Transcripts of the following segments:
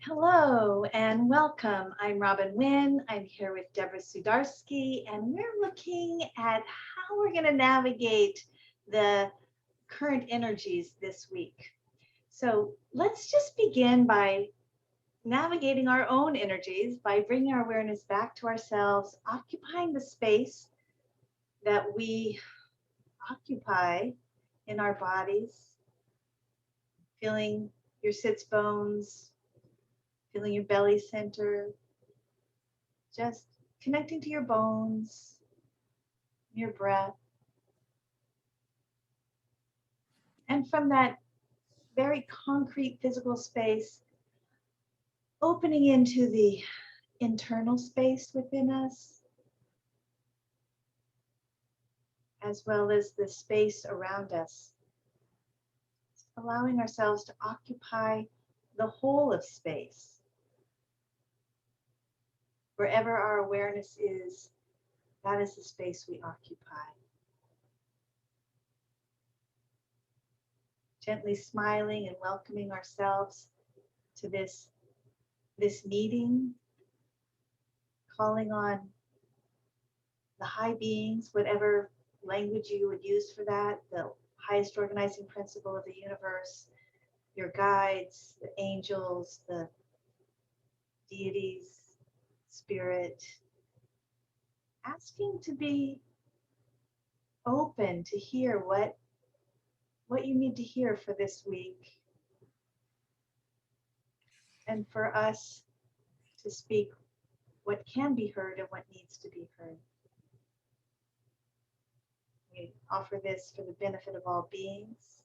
Hello and welcome. I'm Winn. I'm here with Deborah Sudarsky, and we're looking at how we're going to navigate the current energies this week. So let's just begin by navigating our own energies by bringing our awareness back to ourselves, occupying the space that we occupy in our bodies, feeling your sits bones, feeling your belly center, just connecting to your bones, your breath. And from that very concrete physical space, opening into the internal space within us, as well as the space around us, allowing ourselves to occupy the whole of space. Wherever our awareness is, that is the space we occupy. Gently smiling and welcoming ourselves to this meeting, calling on the high beings, whatever language you would use for that, the highest organizing principle of the universe, your guides, the angels, the deities, spirit, asking to be open to hear what you need to hear for this week, and for us to speak what can be heard and what needs to be heard. We offer this for the benefit of all beings,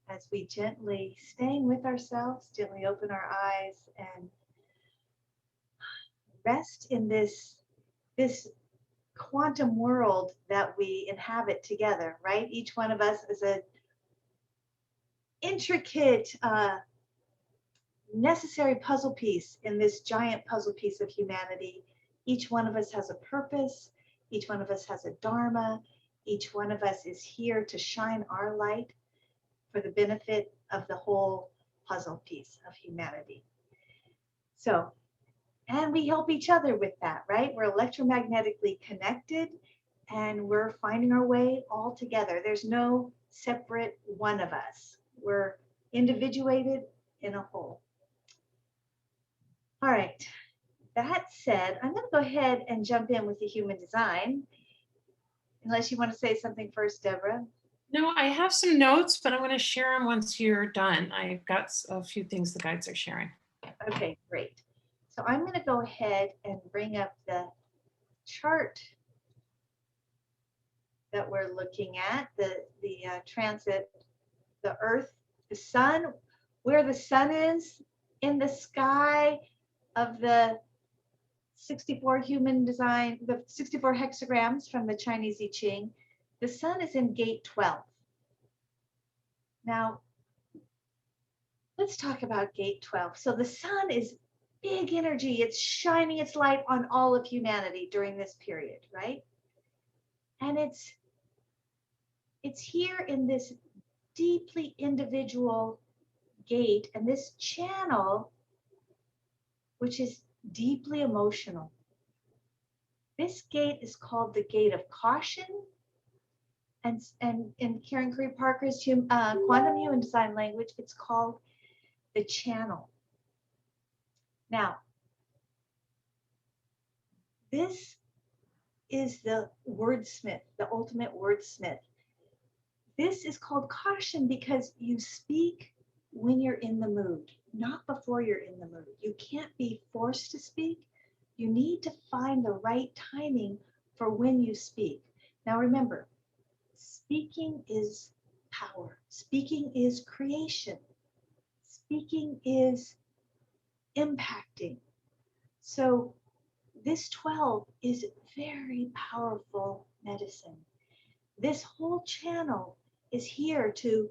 as we gently, staying with ourselves, gently open our eyes and rest in this quantum world that we inhabit together, right? Each one of us is an intricate, necessary puzzle piece in this giant puzzle piece of humanity. Each one of us has a purpose. Each one of us has a dharma. Each one of us is here to shine our light for the benefit of the whole puzzle piece of humanity. So, and we help each other with that, right? We're electromagnetically connected and we're finding our way all together. There's no separate one of us. We're individuated in a whole. All right, that said, I'm going to go ahead and jump in with the human design, unless you want to say something first, Deborah. No, I have some notes, but I'm going to share them once you're done. I've got a few things the guides are sharing. Okay, great. So I'm going to go ahead and bring up the chart that we're looking at, the transit, the Earth, the Sun, where the Sun is in the sky of the 64 human design, the 64 hexagrams from the Chinese I Ching. The Sun is in gate 12. Now, let's talk about gate 12. So the Sun is big energy. It's shining its light on all of humanity during this period, right? And it's here in this deeply individual gate and this channel, which is deeply emotional. This gate is called the gate of caution, and in Karen Curry Parker's quantum human design language, it's called the channel. Now, this is the wordsmith, the ultimate wordsmith. This is called caution because you speak when you're in the mood, not before you're in the mood. You can't be forced to speak. You need to find the right timing for when you speak. Now remember, speaking is power. Speaking is creation. Speaking is impacting. So this 12 is very powerful medicine. This whole channel is here to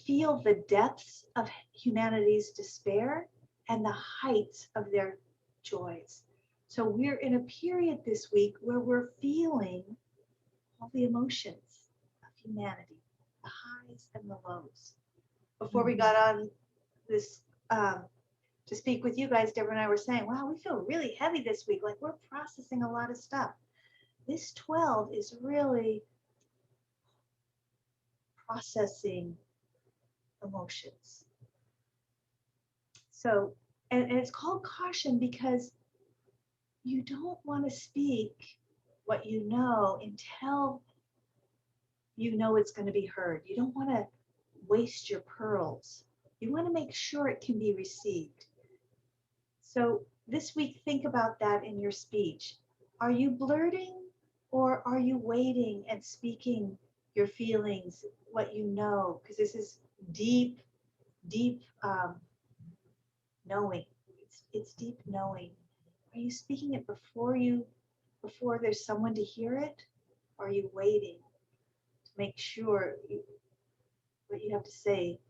feel the depths of humanity's despair and the heights of their joys. So we're in a period this week where we're feeling all the emotions of humanity, the highs and the lows. Before we got on this to speak with you guys, Deborah and I were saying, wow, we feel really heavy this week. Like we're processing a lot of stuff. This 12 is really processing emotions. So, and it's called caution because you don't want to speak what you know until you know it's going to be heard. You don't want to waste your pearls. You want to make sure it can be received. So this week, think about that in your speech. Are you blurting or are you waiting and speaking your feelings, what you know? Because this is deep, deep knowing. It's deep knowing. Are you speaking it before there's someone to hear it? Or are you waiting to make sure what you have to say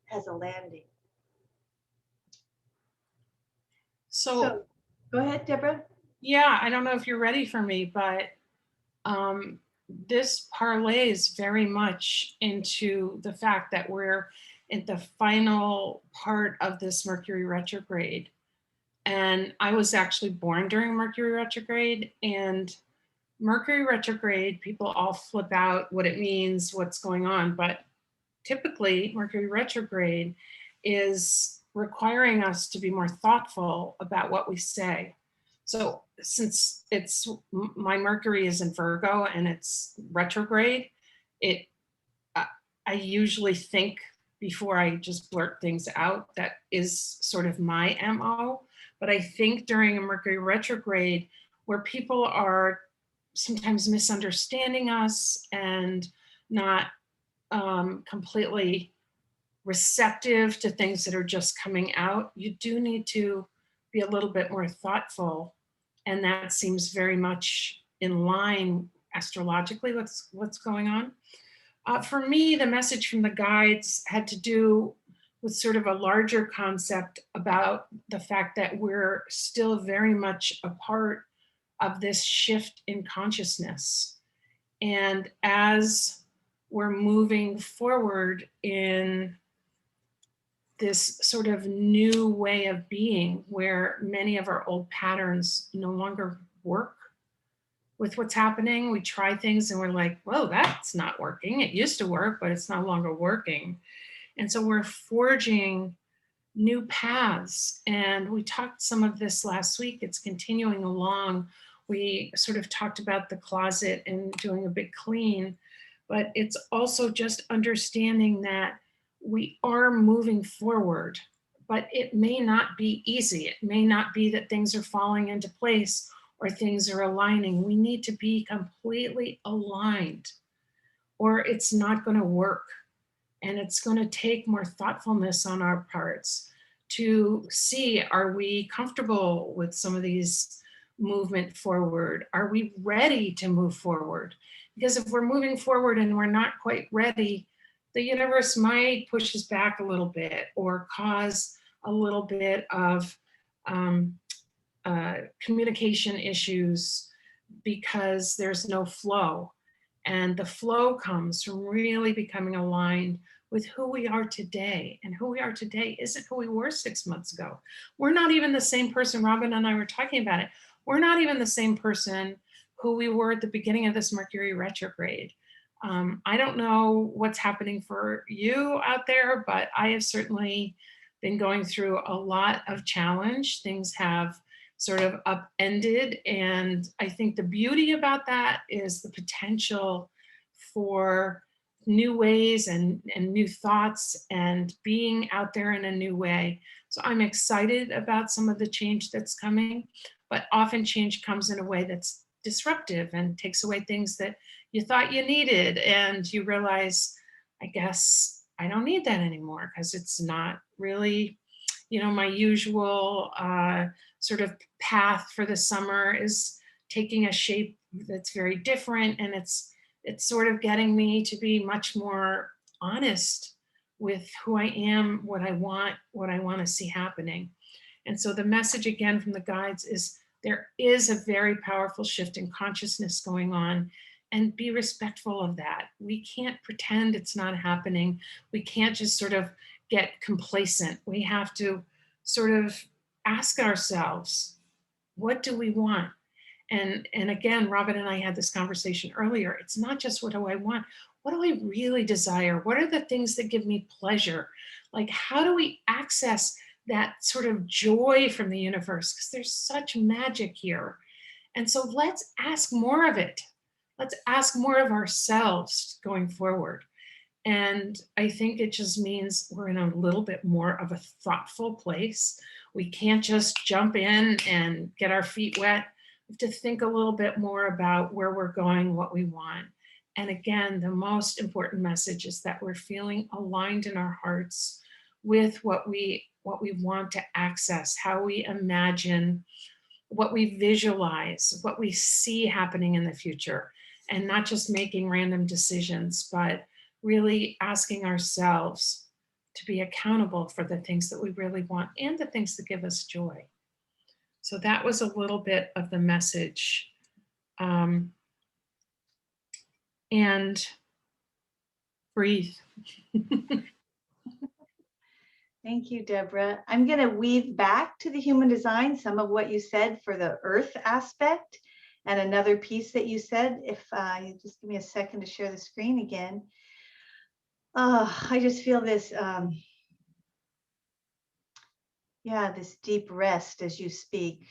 has a landing? So Go ahead, Deborah. yeah, I don't know if you're ready for me, but this parlays very much into the fact that we're at the final part of this Mercury retrograde. And I was actually born during Mercury retrograde, and Mercury retrograde, people all flip out what it means, what's going on. But typically, Mercury retrograde is requiring us to be more thoughtful about what we say. So since my Mercury is in Virgo and it's retrograde, it I usually think before I just blurt things out. That is sort of my MO. But I think during a Mercury retrograde, where people are sometimes misunderstanding us and not completely receptive to things that are just coming out, you do need to be a little bit more thoughtful. And that seems very much in line astrologically what's going on. For me, the message from the guides had to do with sort of a larger concept about the fact that we're still very much a part of this shift in consciousness. And as we're moving forward in this sort of new way of being, where many of our old patterns no longer work with what's happening, we try things and we're like, whoa, that's not working. It used to work, but it's no longer working. And so we're forging new paths. And we talked some of this last week. It's continuing along. We sort of talked about the closet and doing a big clean, but it's also just understanding that we are moving forward, but it may not be easy. It may not be that things are falling into place or things are aligning. We need to be completely aligned or it's not going to work. And it's going to take more thoughtfulness on our parts to see, are we comfortable with some of these movement forward? Are we ready to move forward? Because if we're moving forward and we're not quite ready, the universe might push us back a little bit or cause a little bit of communication issues because there's no flow. And the flow comes from really becoming aligned with who we are today. And who we are today isn't who we were 6 months ago. We're not even the same person. Robin and I were talking about it. We're not even the same person who we were at the beginning of this Mercury retrograde. I don't know what's happening for you out there, but I have certainly been going through a lot of challenge. Things have sort of upended. And I think the beauty about that is the potential for new ways and new thoughts and being out there in a new way. So I'm excited about some of the change that's coming, but often change comes in a way that's disruptive and takes away things that you thought you needed. And you realize, I guess I don't need that anymore because it's not really, my usual sort of path for the summer is taking a shape that's very different, and it's sort of getting me to be much more honest with who I am, what I want to see happening. And so the message again from the guides is there is a very powerful shift in consciousness going on, and be respectful of that. We can't pretend it's not happening. We can't just sort of get complacent. We have to sort of ask ourselves, what do we want? And again, Robin and I had this conversation earlier. It's not just what do I want? What do I really desire? What are the things that give me pleasure? Like, how do we access that sort of joy from the universe? Because there's such magic here. And so let's ask more of it. Let's ask more of ourselves going forward. And I think it just means we're in a little bit more of a thoughtful place. We can't just jump in and get our feet wet. We have to think a little bit more about where we're going, what we want. And again, the most important message is that we're feeling aligned in our hearts with what we want to access, how we imagine, what we visualize, what we see happening in the future, and not just making random decisions, but really asking ourselves to be accountable for the things that we really want and the things that give us joy. So that was a little bit of the message. And breathe. Thank you, Deborah. I'm going to weave back to the human design some of what you said for the earth aspect and another piece that you said. If you just give me a second to share the screen again. I just feel this, this deep rest as you speak.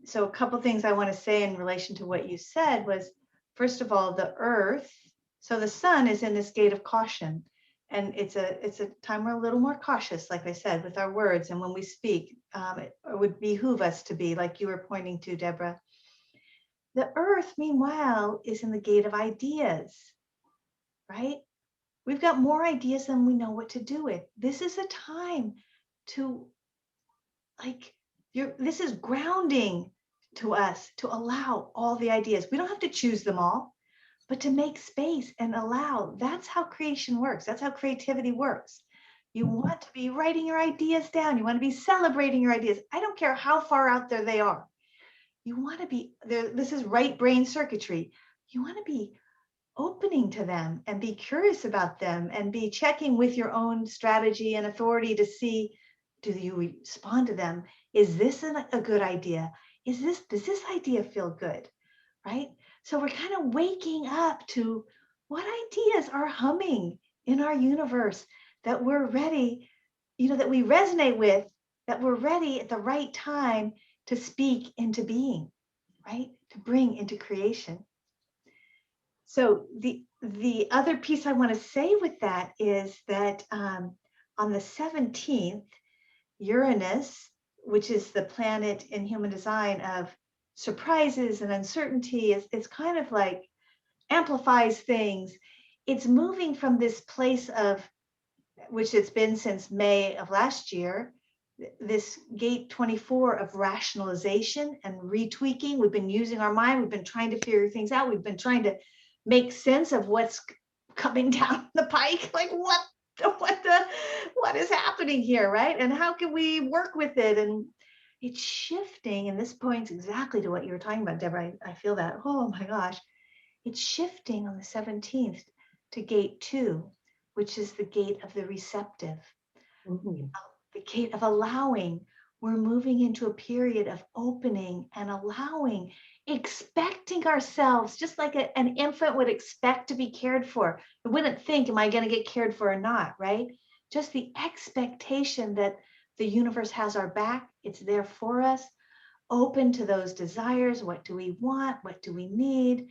So a couple things I want to say in relation to what you said was, first of all, the earth. So the sun is in this gate of caution. And it's a time we're a little more cautious, like I said, with our words. And when we speak, it would behoove us to be, like you were pointing to, Deborah. The earth, meanwhile, is in the gate of ideas, right? We've got more ideas than we know what to do with. This is a time to, this is grounding to us to allow all the ideas. We don't have to choose them all, but to make space and allow. That's how creation works. That's how creativity works. You want to be writing your ideas down. You want to be celebrating your ideas. I don't care how far out there they are. You want to be there. This is right brain circuitry. You want to be opening to them and be curious about them and be checking with your own strategy and authority to see, do you respond to them? Is this a good idea? Does this idea feel good? Right? So we're kind of waking up to what ideas are humming in our universe that we're ready, that we resonate with, that we're ready at the right time to speak into being, right? To bring into creation. So the other piece I want to say with that is that on the 17th, Uranus, which is the planet in human design of surprises and uncertainty, it's kind of like amplifies things. It's moving from this place of, which it's been since May of last year, this gate 24 of rationalization and retweaking. We've been using our mind. We've been trying to figure things out. We've been trying to make sense of what's coming down the pike. Like what is happening here, right? And how can we work with it? And it's shifting. And this points exactly to what you were talking about, Deborah. I feel that. Oh my gosh. It's shifting on the 17th to gate 2, which is the gate of the receptive. Mm-hmm. The gate of allowing. We're moving into a period of opening and allowing, expecting ourselves, just like an infant would expect to be cared for. It wouldn't think, am I going to get cared for or not, right? Just the expectation that the universe has our back. It's there for us. Open to those desires. What do we want? What do we need?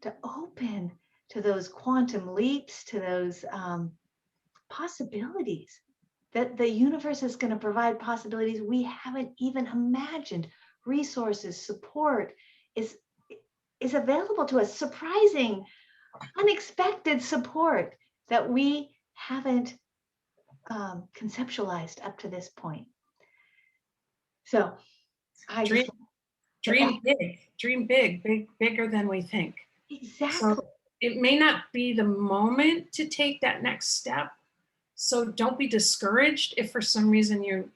To open to those quantum leaps, to those possibilities. That the universe is going to provide possibilities we haven't even imagined. Resources, support is available to us. Surprising, unexpected support that we haven't conceptualized up to this point. So I dream big, bigger than we think. Exactly. So it may not be the moment to take that next step. So don't be discouraged if for some reason you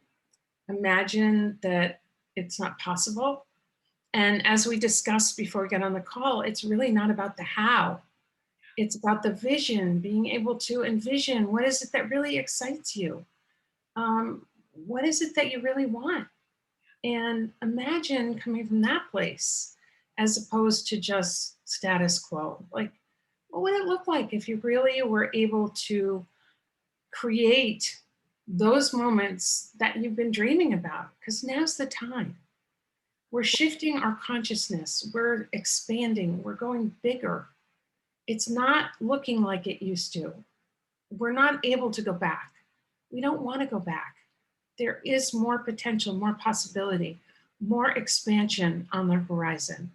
imagine that it's not possible. And as we discussed before we get on the call, it's really not about the how. It's about the vision, being able to envision what is it that really excites you? What is it that you really want? And imagine coming from that place as opposed to just status quo. Like, what would it look like if you really were able to create those moments that you've been dreaming about? Because now's the time. We're shifting our consciousness, we're expanding, we're going bigger. It's not looking like it used to. We're not able to go back. We don't want to go back. There is more potential, more possibility, more expansion on the horizon.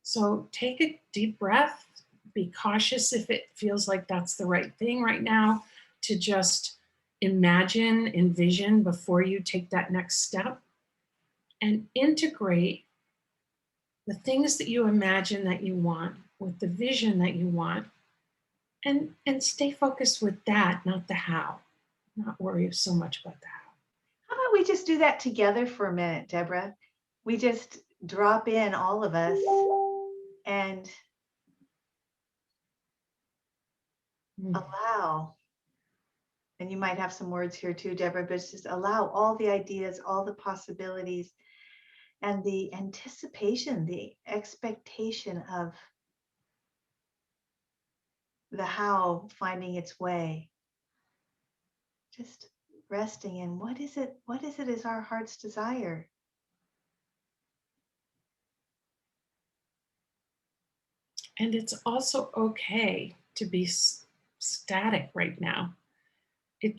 So take a deep breath, be cautious if it feels like that's the right thing right now to just imagine, envision before you take that next step, and integrate the things that you imagine that you want with the vision that you want, and stay focused with that, not the how. Not worry so much about the how. How about we just do that together for a minute, Deborah? We just drop in, all of us, and allow, and you might have some words here too, Deborah, but just allow all the ideas, all the possibilities, and the anticipation, the expectation of the how finding its way. Just resting in what is it is our heart's desire. And it's also okay to be static right now.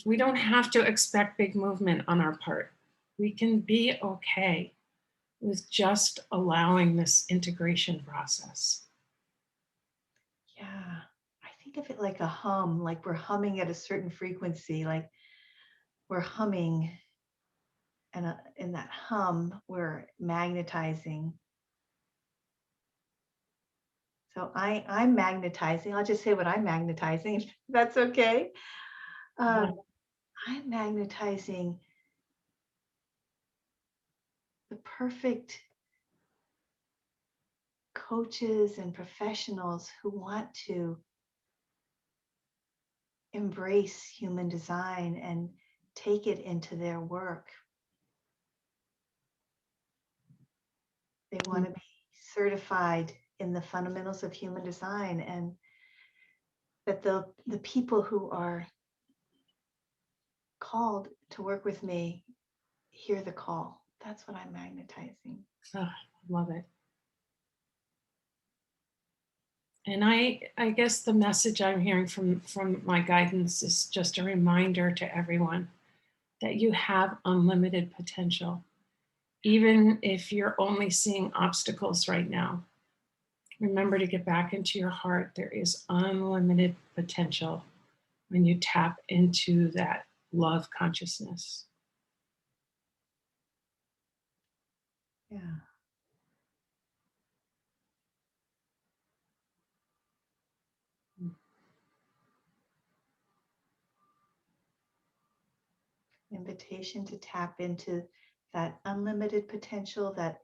We don't have to expect big movement on our part. We can be okay with just allowing this integration process. Yeah, I think of it like a hum, like we're humming at a certain frequency, like we're humming, and in that hum, we're magnetizing. So I'm magnetizing. I'll just say what I'm magnetizing. That's okay. I'm magnetizing the perfect coaches and professionals who want to embrace human design and take it into their work. They want to be certified in the fundamentals of human design, and that the people who are called to work with me hear the call. That's what I'm magnetizing. Oh, love it. And I guess the message I'm hearing from my guidance is just a reminder to everyone that you have unlimited potential. Even if you're only seeing obstacles right now, remember to get back into your heart. There is unlimited potential when you tap into that love consciousness. Yeah. Invitation to tap into that unlimited potential, that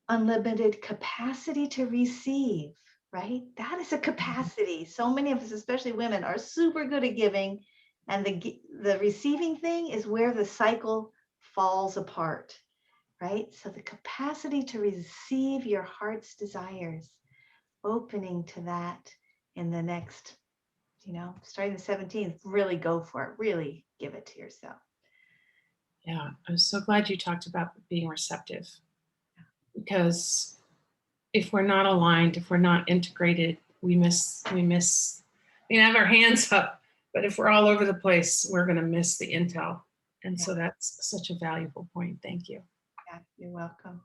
unlimited capacity to receive, right? That is a capacity. So many of us, especially women, are super good at giving, and the receiving thing is where the cycle falls apart, right? So the capacity to receive your heart's desires, opening to that in the next, starting the 17th, really go for it. Really give it to yourself. Yeah, I'm so glad you talked about being receptive, because if we're not aligned, if we're not integrated, we have our hands up, but if we're all over the place, we're going to miss the intel. And so that's such a valuable point. Thank you. Yeah, you're welcome.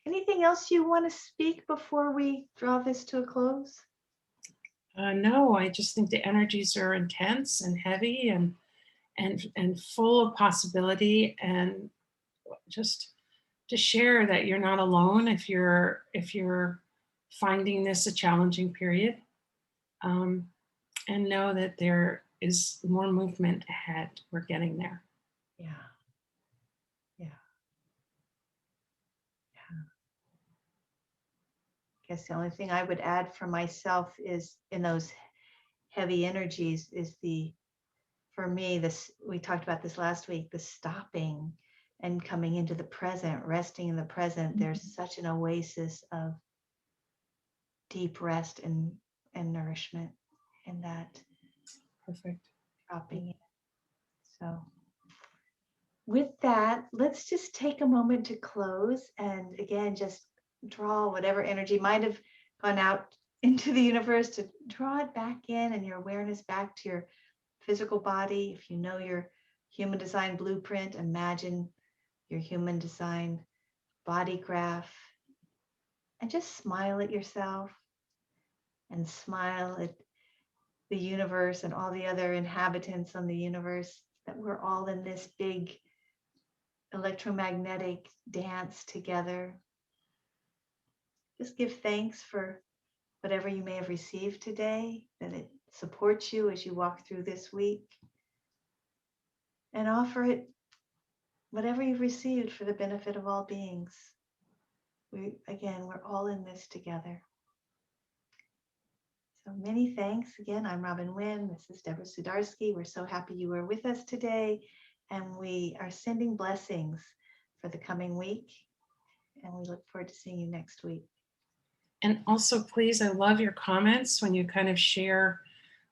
Anything else you want to speak before we draw this to a close? No, I just think the energies are intense and heavy and full of possibility, and just to share that you're not alone if you're finding this a challenging period, and know that there is more movement ahead. We're getting there. Yeah. Yeah. Yeah. guess the only thing I would add for myself is in those heavy energies is for me, we talked about this last week, the stopping and coming into the present, resting in the present. There's such an oasis of deep rest and nourishment in that Perfect. dropping in. So with that, let's just take a moment to close and again, just draw whatever energy might have gone out into the universe, to draw it back in and your awareness back to your physical body. If you know your human design blueprint, imagine your human design body graph and just smile at yourself and smile at the universe and all the other inhabitants on the universe, that we're all in this big electromagnetic dance together. Just give thanks for whatever you may have received today, that it supports you as you walk through this week. And offer it, whatever you've received, for the benefit of all beings. We're all in this together. So many thanks. Again, I'm Robin Winn. This is Deborah Sudarsky. We're so happy you were with us today. And we are sending blessings for the coming week. And we look forward to seeing you next week. And also, please, I love your comments when you kind of share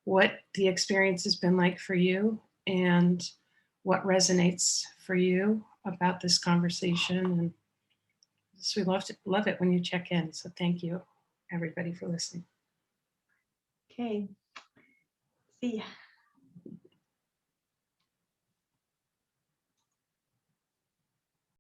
what the experience has been like for you and what resonates for you about this conversation. And so we love it when you check in. So thank you, everybody, for listening. Okay. See ya.